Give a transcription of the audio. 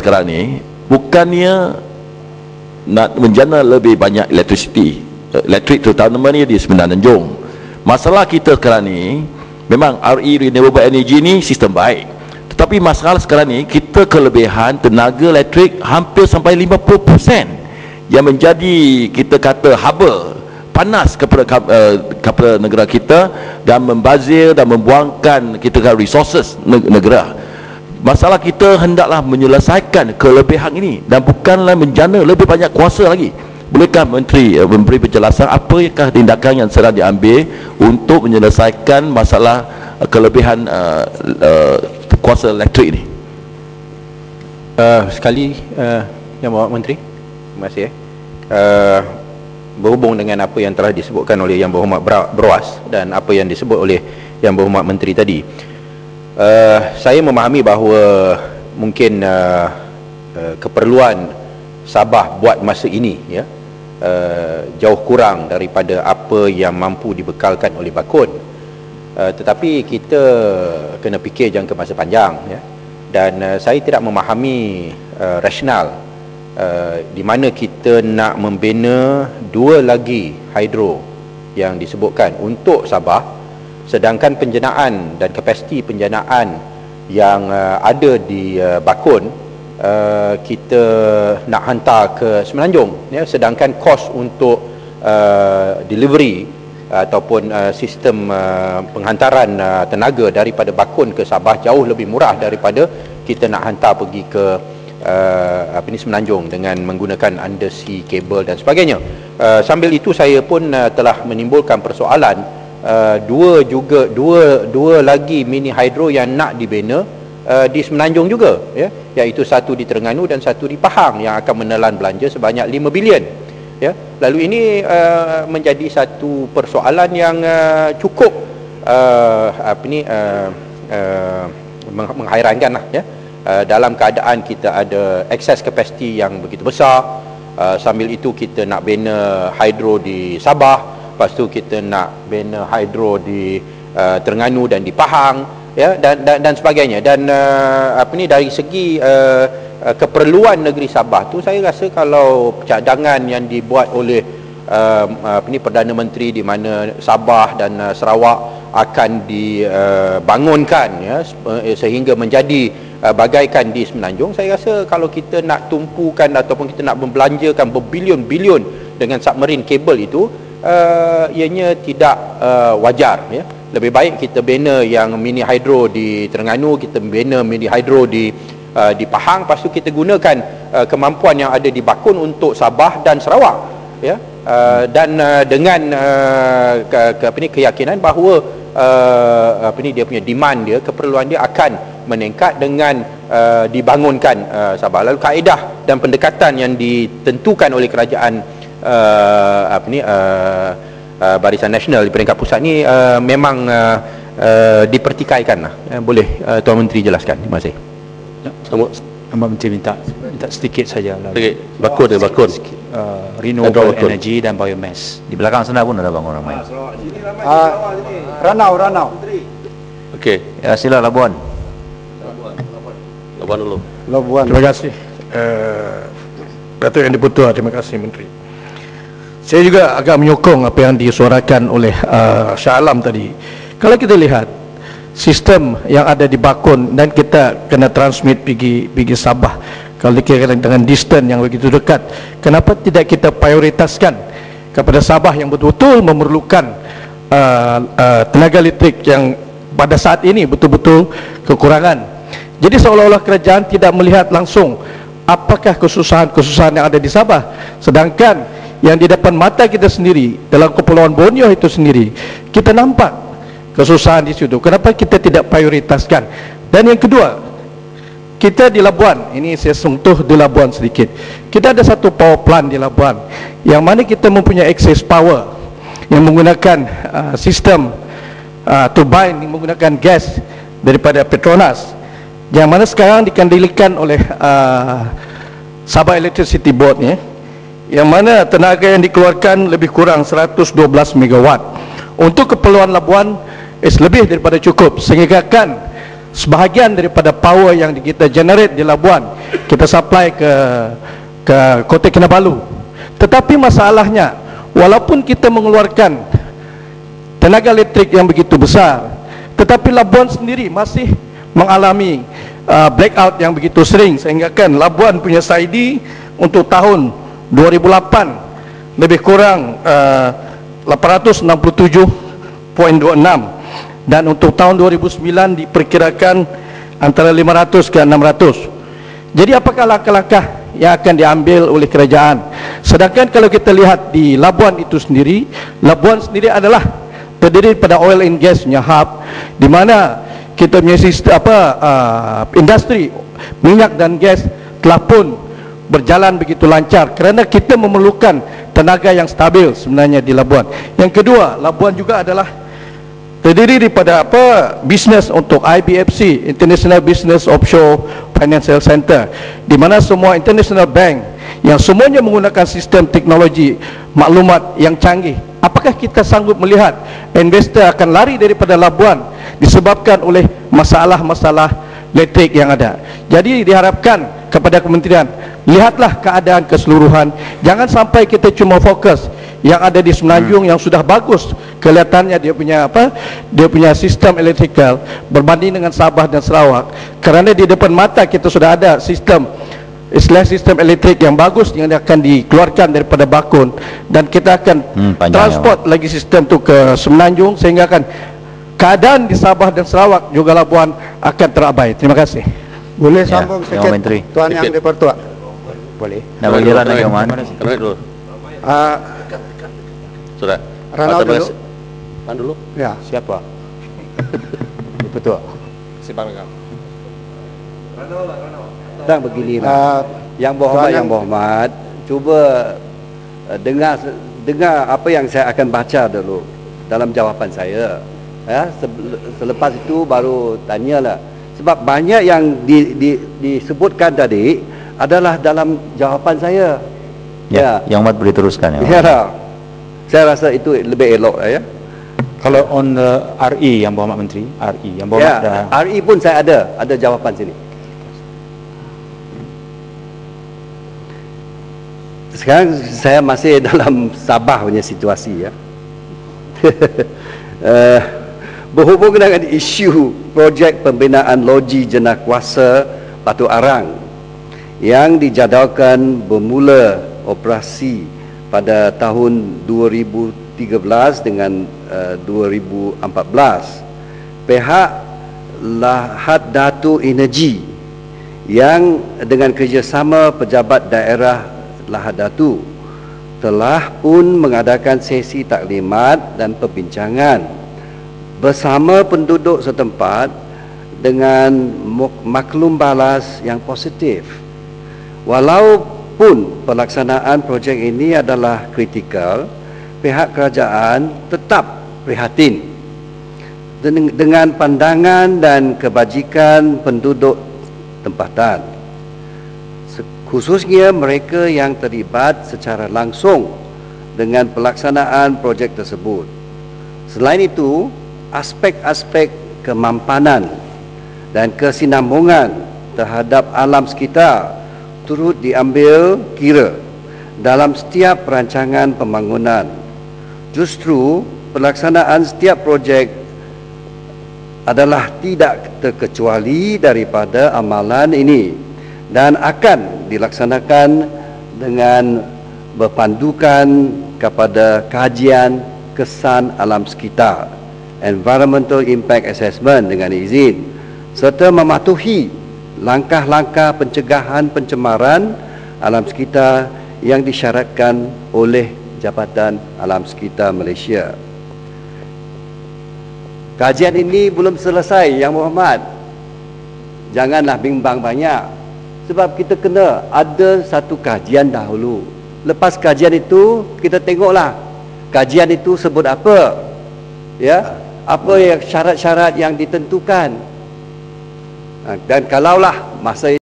sekarang ni bukannya nak menjana lebih banyak elektrik terutama ni di Semenanjung. Masalah kita sekarang ni memang RE, Renewable Energy ni sistem baik, tetapi masalah sekarang ni kita kelebihan tenaga elektrik hampir sampai 50% yang menjadi kita kata haba panas kepada negara kita dan membazir dan membuangkan kita kata resources negara. Masalah kita hendaklah menyelesaikan kelebihan ini dan bukanlah menjana lebih banyak kuasa lagi. Bolehkah Menteri memberi penjelasan apakah tindakan yang sedang diambil untuk menyelesaikan masalah kelebihan kuasa elektrik ini? Sekali Yang Berhormat Menteri, terima kasih. Berhubung dengan apa yang telah disebutkan oleh Yang Berhormat Berwas dan apa yang disebut oleh Yang Berhormat Menteri tadi, saya memahami bahawa mungkin keperluan Sabah buat masa ini jauh kurang daripada apa yang mampu dibekalkan oleh Bakun, tetapi kita kena fikir jangka masa panjang dan saya tidak memahami rasional di mana kita nak membina 2 lagi hidro yang disebutkan untuk Sabah, sedangkan penjanaan dan kapasiti penjanaan yang ada di Bakun kita nak hantar ke Semenanjung, sedangkan kos untuk delivery ataupun sistem penghantaran tenaga daripada Bakun ke Sabah jauh lebih murah daripada kita nak hantar pergi ke Semenanjung dengan menggunakan undersea cable dan sebagainya. Sambil itu saya pun telah menimbulkan persoalan dua lagi mini hydro yang nak dibina di Semenanjung juga, iaitu satu di Terengganu dan satu di Pahang yang akan menelan belanja sebanyak 5 bilion. Lalu ini menjadi satu persoalan yang cukup menghairankan dalam keadaan kita ada excess capacity yang begitu besar. Sambil itu kita nak bina hydro di Sabah, lepas tu kita nak bina hydro di Terengganu dan di Pahang, dan sebagainya. Dan dari segi keperluan negeri Sabah tu, saya rasa kalau cadangan yang dibuat oleh Perdana Menteri di mana Sabah dan Sarawak akan dibangunkan sehingga menjadi bagaikan di Semenanjung, saya rasa kalau kita nak tumpukan ataupun kita nak membelanjakan berbilion-bilion dengan submarine kabel itu, ianya tidak wajar. Lebih baik kita bina yang mini hydro di Terengganu, kita bina mini hydro di Pahang, lepas tu kita gunakan kemampuan yang ada di Bakun untuk Sabah dan Sarawak, dan dengan keyakinan bahawa dia punya demand dia, keperluan dia akan meningkat dengan dibangunkan Sabah. Lalu kaedah dan pendekatan yang ditentukan oleh kerajaan Barisan Nasional di peringkat pusat ni memang dipertikaikan. Boleh Tuan Menteri jelaskan? Terima kasih. Abang Menteri minta sedikit saja. Bakun. Renewable energy dan biomass. Di belakang sana pun ada bangun ramai. Ranau. Okey. Ya, sila Labuan. Labuan dulu. Labuan. Terima kasih Datuk Yang Dipertua. Terima kasih Menteri. Saya juga agak menyokong apa yang disuarakan oleh Shah Alam tadi. Kalau kita lihat sistem yang ada di Bakun dan kita kena transmit pergi Sabah, kalau dikirakan dengan distance yang begitu dekat, kenapa tidak kita prioritaskan kepada Sabah yang betul-betul memerlukan tenaga listrik yang pada saat ini betul-betul kekurangan. Jadi seolah-olah kerajaan tidak melihat langsung apakah kesusahan-kesusahan yang ada di Sabah, sedangkan yang di depan mata kita sendiri dalam Kepulauan Borneo itu sendiri kita nampak kesusahan di situ. Kenapa kita tidak prioritaskan? Dan yang kedua, kita di Labuan, ini saya sentuh di Labuan sedikit. Kita ada satu power plant di Labuan yang mana kita mempunyai access power yang menggunakan sistem turbine yang menggunakan gas daripada Petronas, yang mana sekarang dikendalikan oleh Sabah Electricity Board ni, yang mana tenaga yang dikeluarkan lebih kurang 112 megawatt. Untuk keperluan Labuan lebih daripada cukup, sehingga kan sebahagian daripada power yang kita generate di Labuan kita supply ke Kota Kinabalu. Tetapi masalahnya, walaupun kita mengeluarkan tenaga elektrik yang begitu besar, tetapi Labuan sendiri masih mengalami blackout yang begitu sering, sehingga kan Labuan punya SAIDI untuk tahun 2008 lebih kurang 867.26, dan untuk tahun 2009 diperkirakan antara 500 ke 600. Jadi apakah langkah-langkah yang akan diambil oleh kerajaan? Sedangkan kalau kita lihat di Labuan itu sendiri, Labuan sendiri adalah terdiri pada oil and gas punya hub, di mana kita punya sistem industri minyak dan gas telah pun berjalan begitu lancar, kerana kita memerlukan tenaga yang stabil sebenarnya di Labuan. Yang kedua, Labuan juga adalah terdiri daripada bisnes untuk IBFC, International Business Offshore Financial Center, di mana semua international bank yang semuanya menggunakan sistem teknologi maklumat yang canggih. Apakah kita sanggup melihat investor akan lari daripada Labuan disebabkan oleh masalah-masalah elektrik yang ada? Jadi diharapkan kepada kementerian, lihatlah keadaan keseluruhan, jangan sampai kita cuma fokus yang ada di Semenanjung yang sudah bagus kelihatannya dia punya sistem elektrikal berbanding dengan Sabah dan Sarawak, kerana di depan mata kita sudah ada sistem elektrik yang bagus yang akan dikeluarkan daripada Bakun, dan kita akan transport lagi sistem itu ke Semenanjung, sehingga akan keadaan di Sabah dan Sarawak juga Labuan akan terabai. Terima kasih. Boleh sambung sikit, Tuan Yang di-Pertua? Boleh. Nak berjalan lagi mana? Sudah. Ranau dulu. Pan dulu. Ya. Siapa? Betul. Dan beginilah, Yang Berhormat, cuba dengar apa yang saya akan baca dulu dalam jawapan saya. Ya, selepas itu baru tanyalah. Sebab banyak yang disebutkan tadi adalah dalam jawapan saya. Ya, Yang Berhormat boleh teruskan ya. Ya. Saya rasa itu lebih elok ya. Kalau on the RE Yang Berhormat Menteri, RE Yang Berhormat ya, RE pun saya ada jawapan sini. Sekarang saya masih dalam Sabah punya situasi ya. Berhubung dengan isu projek pembinaan loji jenakakuasa Batu Arang yang dijadualkan bermula operasi pada tahun 2013 dengan 2014, pihak Lahad Datu Energi yang dengan kerjasama pejabat daerah Lahad Datu telah pun mengadakan sesi taklimat dan perbincangan bersama penduduk setempat dengan maklum balas yang positif. Walaupun pelaksanaan projek ini adalah kritikal, pihak kerajaan tetap prihatin dengan pandangan dan kebajikan penduduk tempatan, khususnya mereka yang terlibat secara langsung dengan pelaksanaan projek tersebut. Selain itu, aspek-aspek kemampanan dan kesinambungan terhadap alam sekitar turut diambil kira dalam setiap perancangan pembangunan. Justru pelaksanaan setiap projek adalah tidak terkecuali daripada amalan ini dan akan dilaksanakan dengan berpandukan kepada kajian kesan alam sekitar, Environmental Impact Assessment dengan izin, serta mematuhi langkah-langkah pencegahan pencemaran alam sekitar yang disyaratkan oleh Jabatan Alam Sekitar Malaysia. Kajian ini belum selesai, Yang Berhormat. Janganlah bimbang banyak, sebab kita kena ada satu kajian dahulu. Lepas kajian itu, kita tengoklah kajian itu sebut apa, ya, apa yang syarat-syarat yang ditentukan. Dan kalaulah masa